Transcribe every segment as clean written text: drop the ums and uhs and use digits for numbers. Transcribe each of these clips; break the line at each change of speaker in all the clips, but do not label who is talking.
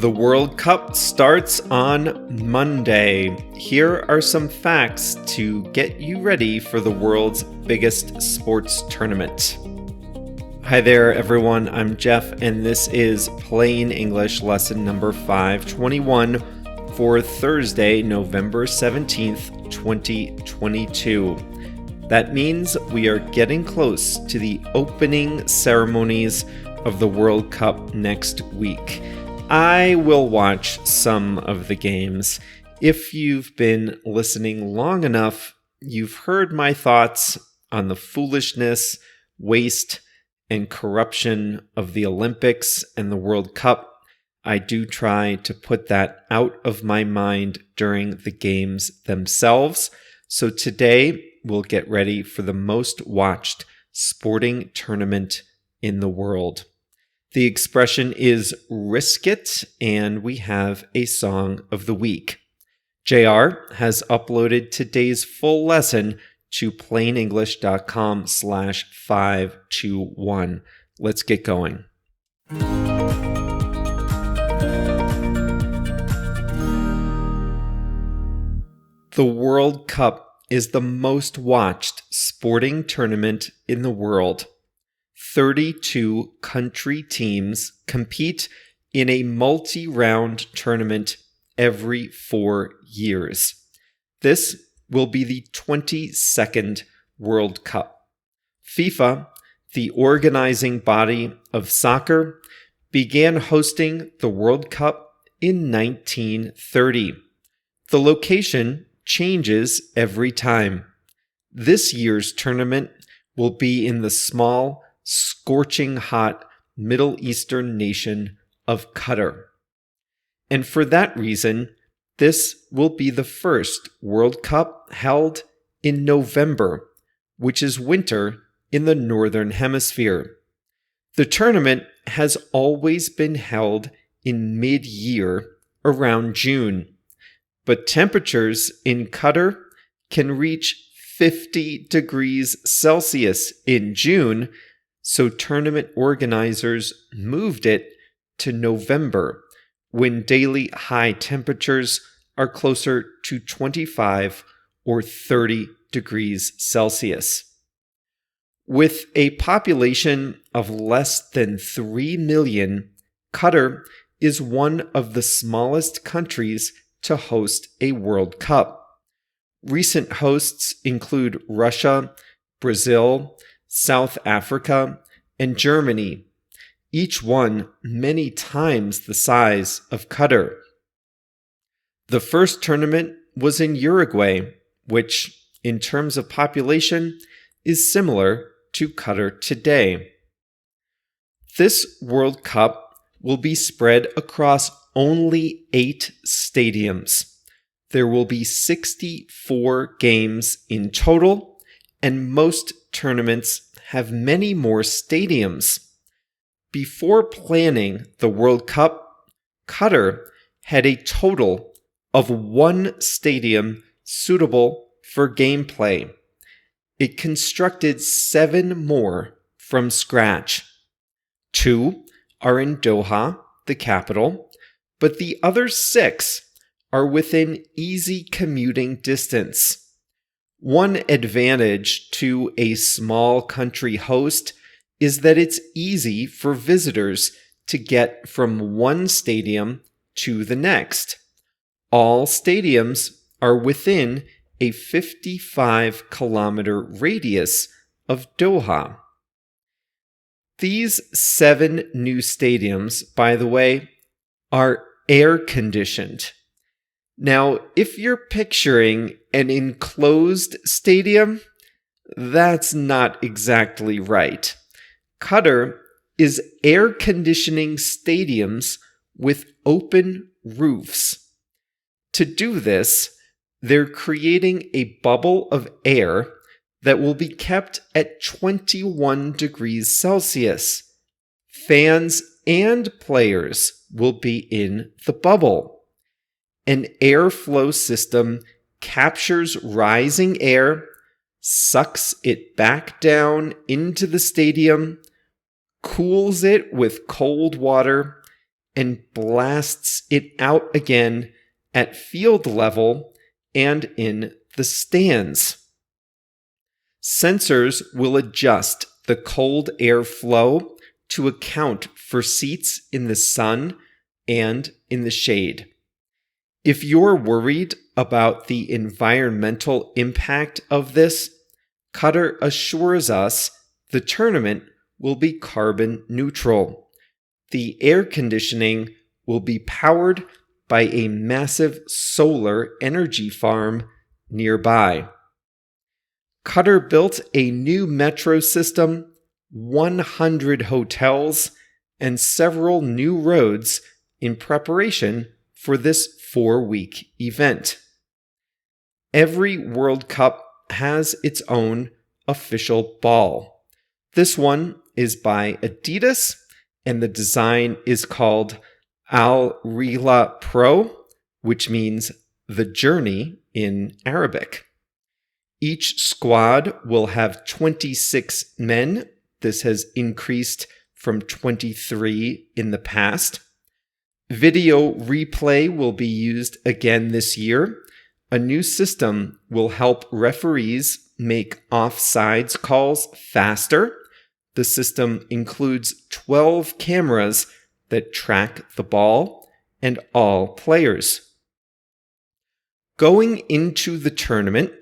The World Cup starts on Monday. Here are some facts to get you ready for the world's biggest sports tournament. Hi there, everyone. I'm Jeff, and this is Plain English lesson number 521 for Thursday, November 17th, 2022. That means we are getting close to the opening ceremonies of the World Cup next week. I will watch some of the games. If you've been listening long enough, you've heard my thoughts on the foolishness, waste, and corruption of the Olympics and the World Cup. I do try to put that out of my mind during the games themselves. So today, we'll get ready for the most watched sporting tournament in the world. The expression is risk it, and we have a song of the week. JR has uploaded today's full lesson to plainenglish.com/521. Let's get going. The World Cup is the most watched sporting tournament in the world. 32 country teams compete in a multi-round tournament every 4 years. This will be the 22nd World Cup. FIFA, the organizing body of soccer, began hosting the World Cup in 1930. The location changes every time. This year's tournament will be in the small, scorching hot Middle Eastern nation of Qatar. And for that reason, this will be the first World Cup held in November, which is winter in the Northern Hemisphere. The tournament has always been held in mid-year around June, but temperatures in Qatar can reach 50 degrees Celsius in June, so tournament organizers moved it to November, when daily high temperatures are closer to 25 or 30 degrees Celsius. With a population of less than 3 million, Qatar is one of the smallest countries to host a World Cup. Recent hosts include Russia, Brazil, South Africa, and Germany, each one many times the size of Qatar. The first tournament was in Uruguay, which, in terms of population, is similar to Qatar today. This World Cup will be spread across only 8 stadiums. There will be 64 games in total, and most tournaments have many more stadiums. Before planning the World Cup, Qatar had a total of 1 stadium suitable for gameplay. It constructed 7 more from scratch. 2 are in Doha, the capital, but the other 6 are within easy commuting distance. One advantage to a small country host is that it's easy for visitors to get from one stadium to the next. All stadiums are within a 55-kilometer radius of Doha. These 7 new stadiums, by the way, are air-conditioned. Now, if you're picturing an enclosed stadium, that's not exactly right. Qatar is air conditioning stadiums with open roofs. To do this, they're creating a bubble of air that will be kept at 21 degrees Celsius. Fans and players will be in the bubble. An airflow system captures rising air, sucks it back down into the stadium, cools it with cold water, and blasts it out again at field level and in the stands. Sensors will adjust the cold air flow to account for seats in the sun and in the shade. If you're worried about the environmental impact of this, Qatar assures us the tournament will be carbon neutral. The air conditioning will be powered by a massive solar energy farm nearby. Qatar built a new metro system, 100 hotels, and several new roads in preparation for this 4-week event. Every World Cup has its own official ball. This one is by Adidas, and the design is called Al Rihla Pro, which means the journey in Arabic. Each squad will have 26 men. This has increased from 23 in the past. Video replay will be used again this year. A new system will help referees make offsides calls faster. The system includes 12 cameras that track the ball and all players. Going into the tournament,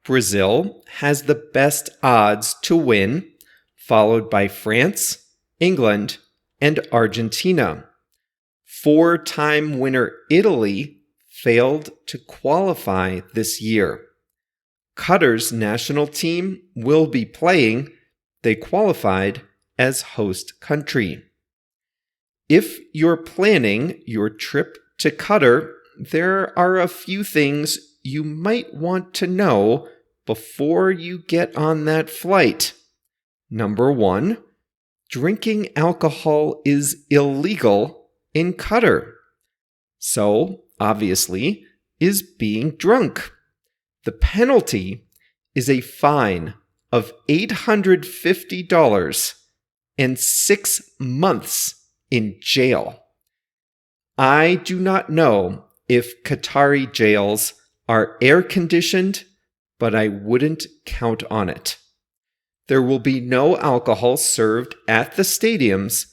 Brazil has the best odds to win, followed by France, England, and Argentina. 4-time winner Italy failed to qualify this year. Qatar's national team will be playing. They qualified as host country. If you're planning your trip to Qatar, there are a few things you might want to know before you get on that flight. Number 1, drinking alcohol is illegal in Qatar. So, obviously, is being drunk. The penalty is a fine of $850 and 6 months in jail. I do not know if Qatari jails are air-conditioned, but I wouldn't count on it. There will be no alcohol served at the stadiums,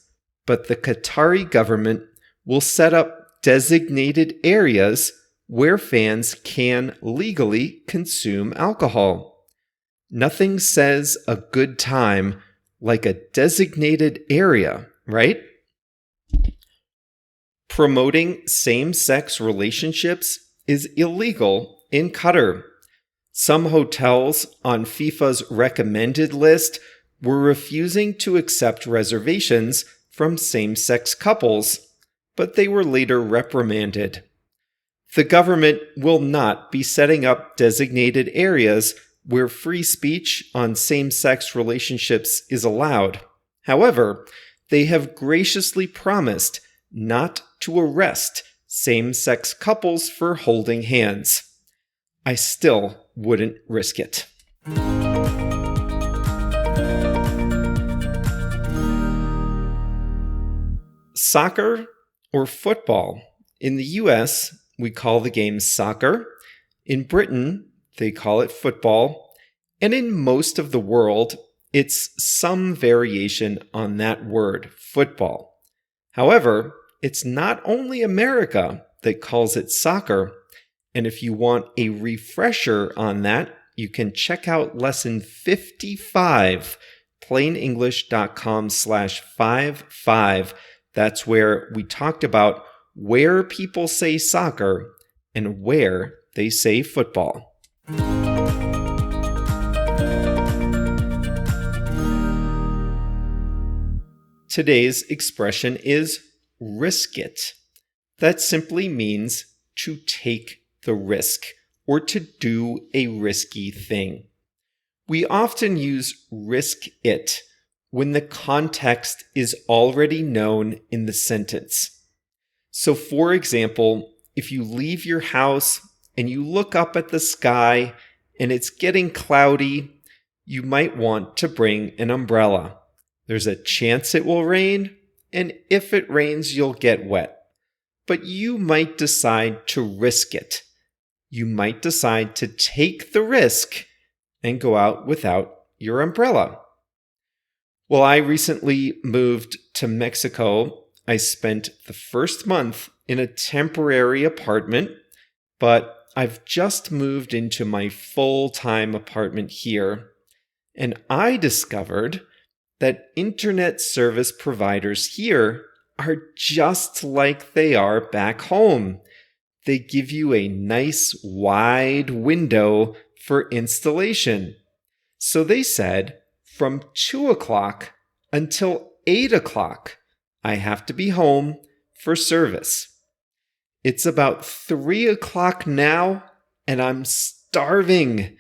but the Qatari government will set up designated areas where fans can legally consume alcohol. Nothing says a good time like a designated area, right? Promoting same-sex relationships is illegal in Qatar. Some hotels on FIFA's recommended list were refusing to accept reservations from same-sex couples, but they were later reprimanded. The government will not be setting up designated areas where free speech on same-sex relationships is allowed. However, they have graciously promised not to arrest same-sex couples for holding hands. I still wouldn't risk it. Soccer or football. In the US, we call the game soccer. In Britain, they call it football. And in most of the world, it's some variation on that word, football. However, it's not only America that calls it soccer. And if you want a refresher on that, you can check out lesson 55, plainenglish.com/55. That's where we talked about where people say soccer and where they say football. Today's expression is risk it. That simply means to take the risk or to do a risky thing. We often use risk it when the context is already known in the sentence. So, for example, if you leave your house and you look up at the sky and it's getting cloudy, you might want to bring an umbrella. There's a chance it will rain, and if it rains, you'll get wet. but you might decide to risk it. You might decide to take the risk and go out without your umbrella. Well, I recently moved to Mexico. I spent the first month in a temporary apartment, but I've just moved into my full-time apartment here, and I discovered that internet service providers here are just like they are back home. They give you a nice wide window for installation. So they said from 2 o'clock until 8 o'clock, I have to be home for service. It's about 3 o'clock now, and I'm starving.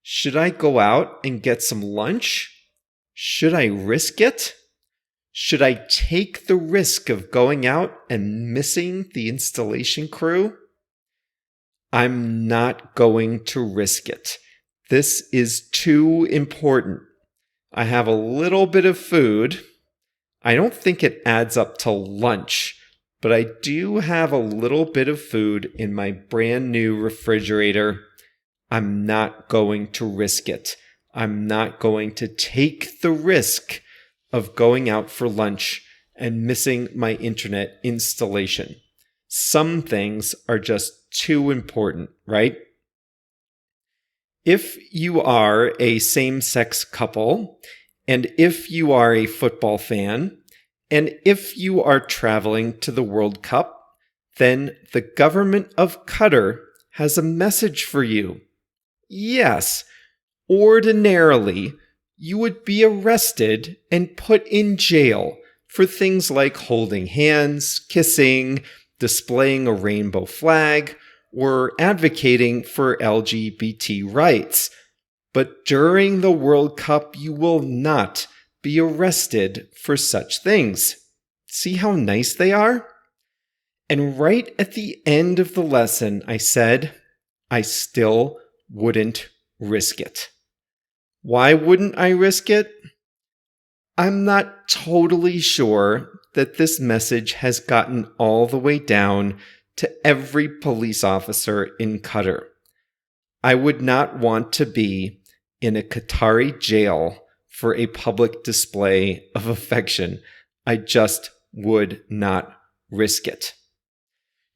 Should I go out and get some lunch? Should I risk it? Should I take the risk of going out and missing the installation crew? I'm not going to risk it. This is too important. I have a little bit of food. I don't think it adds up to lunch, but I do have a little bit of food in my brand new refrigerator. I'm not going to risk it. I'm not going to take the risk of going out for lunch and missing my internet installation. Some things are just too important, right? If you are a same-sex couple, and if you are a football fan, and if you are traveling to the World Cup, then the government of Qatar has a message for you. Yes, ordinarily, you would be arrested and put in jail for things like holding hands, kissing, displaying a rainbow flag, or advocating for LGBT rights. But during the World Cup, you will not be arrested for such things. See how nice they are? And right at the end of the lesson, I said, I still wouldn't risk it. Why wouldn't I risk it? I'm not totally sure that this message has gotten all the way down to every police officer in Qatar. I would not want to be in a Qatari jail for a public display of affection. I just would not risk it.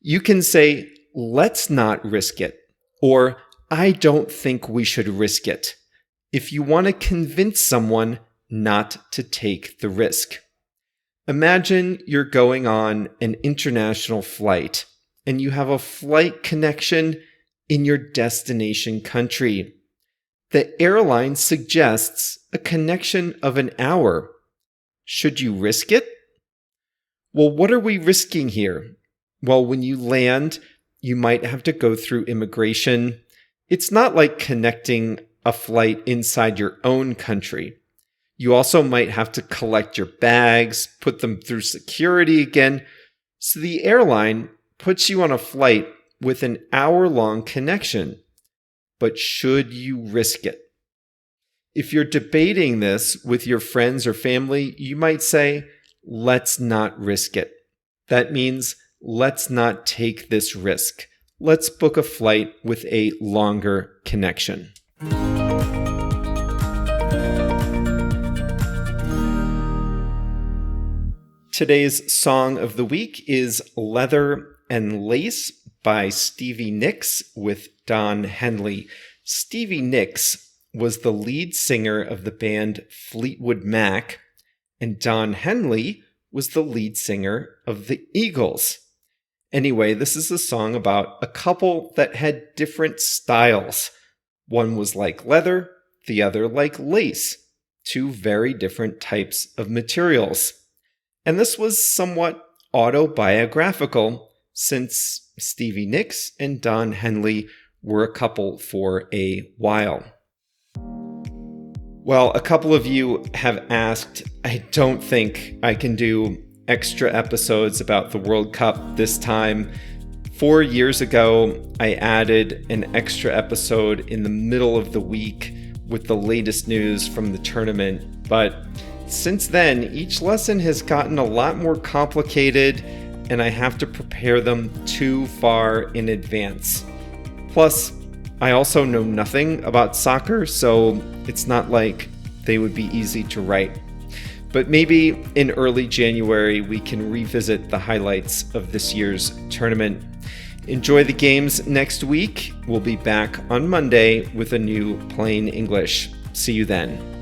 You can say, let's not risk it, or I don't think we should risk it, if you want to convince someone not to take the risk. Imagine you're going on an international flight and you have a flight connection in your destination country. The airline suggests a connection of an hour. Should you risk it? Well, what are we risking here? Well, when you land, you might have to go through immigration. It's not like connecting a flight inside your own country. You also might have to collect your bags, put them through security again. So the airline puts you on a flight with an hour-long connection. But should you risk it? If you're debating this with your friends or family, you might say, let's not risk it. That means let's not take this risk. Let's book a flight with a longer connection. Today's song of the week is Leather and Lace by Stevie Nicks with Don Henley. Stevie Nicks was the lead singer of the band Fleetwood Mac, and Don Henley was the lead singer of the Eagles. Anyway, this is a song about a couple that had different styles. One was like leather, the other like lace. Two very different types of materials. And this was somewhat autobiographical, since Stevie Nicks and Don Henley were a couple for a while. Well, a couple of you have asked, I don't think I can do extra episodes about the World Cup this time. 4 years ago, I added an extra episode in the middle of the week with the latest news from the tournament, but since then, each lesson has gotten a lot more complicated, and I have to prepare them too far in advance. Plus, I also know nothing about soccer, so it's not like they would be easy to write. But maybe in early January, we can revisit the highlights of this year's tournament. Enjoy the games next week. We'll be back on Monday with a new Plain English. See you then.